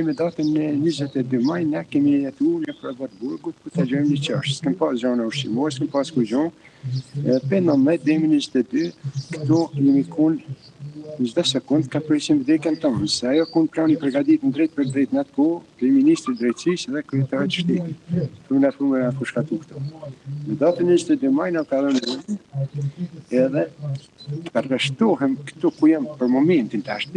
Me datën 22 maj, ne kemi jetuar në Provat Burgut, ku të gjëmë një qashtë. S'kem pas gjona ushqimor, s'kem pas ku gjonë. Për 19 demi 22, këtu jemi kun në çdo sekund ka presim vdekjen tonë. Se ajo kun plani përgatit në drejt për drejt në atë ku, për Ministri Drejtësisë dhe Kryetarët të Shtetit. Këtu në atë me fushkatu këto. Me datën 22 maj në ka dhënë edhe të rreshtohem këtu ku jam për momentin tash.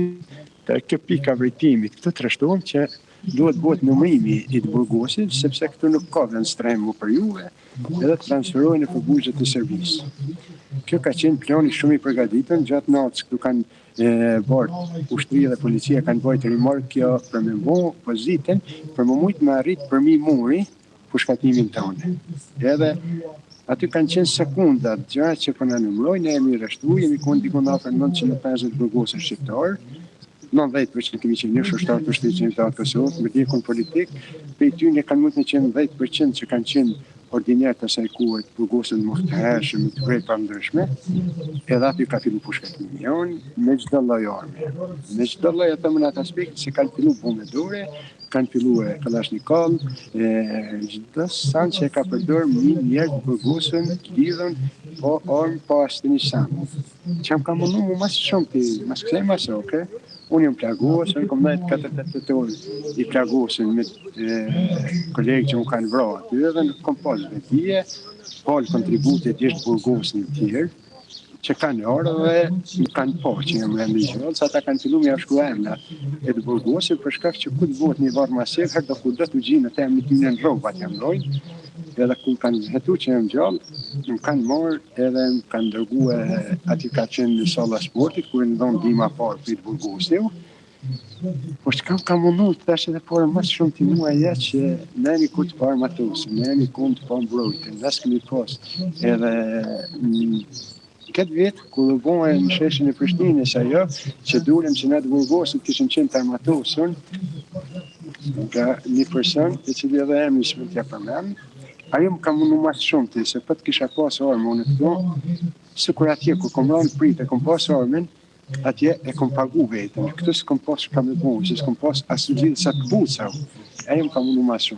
Të kjo pika vërtimit, këtu të rreshtohem që duhet bëhet numrimi i të burgosit, sepse këtu nuk ka vend strem më për juve, edhe të transferohen në përbuzhet të servisë. Kjo ka qenë plani shumë i përgatitën, gjatë natës këtu kanë bërë ushtria dhe policia kanë bërë rimorkjo për me bo pozitën, për më mujtë me arrit për mi muri pushkatimin tonë. Edhe aty kanë qenë sekundat gjatë që përna numrojnë, ne jemi rreshtu, jemi konë dikon afër 950 burgosë shqiptarë, 90% kemi qenë një shështarë të shtetë qenitarë Kosovë, me dikon politik, për ty ne kanë mund të qenë 10% që kanë qenë ordinert të asaj kuhet burgosën më të hershëm, të krejt pa ndryshme, edhe aty ka fillu pushkatimi jonë, me çdo lloj arme. Me çdo lloj ato në atë aspekt se kanë fillu bombe dore, kanë fillu kalashnikov, çdo san që ka përdorur njerë burgosën, lidhën, po armë pas të një sanë. Që kam mundu mu mas shumë të mas kësaj mas oke, unë jam plagosën, kom dhejt 48 orë i plagosën me kolegë që më kanë vra aty, edhe në kom pas vetije, palë kontributet jeshtë burgosën të tjerë, që kanë orë dhe më kanë po që jam religion, sa ta kanë fillu me ashku emna e të burgosën, për shkak që ku të bëhet një varë masirë, herë do ku do të gjinë të emnit një në robat jam rojnë, edhe ku kanë hetu që jam gjallë, më kanë marë edhe më kanë dërgu ati ka qenë në sala sportit, ku e në dhonë dima parë për të burgosit. Po që kam mundu të tash edhe parë mas shumë të mua jetë që ne jemi ku të parë matosë, ne jemi ku të parë mbrojtë, nësë kemi pas edhe këtë vjetë, ku dhe bojë në sheshin e Prishtinës ajo, që dulem që ne të burgosit kishën qenë të armatosën nga një person, e që dhe edhe emni që më t'ja përmenë, ajo më ka mundu mas shumë të, se për të kisha pas armë unë këto, së kur atje, kur kom ranë prit e kom pas armën, atje e kom pagu vetën, këtë s'kom pas që kam e bojë, që s'kom pas asë gjithë sa të buca, ajo më ka mundu mas shumë.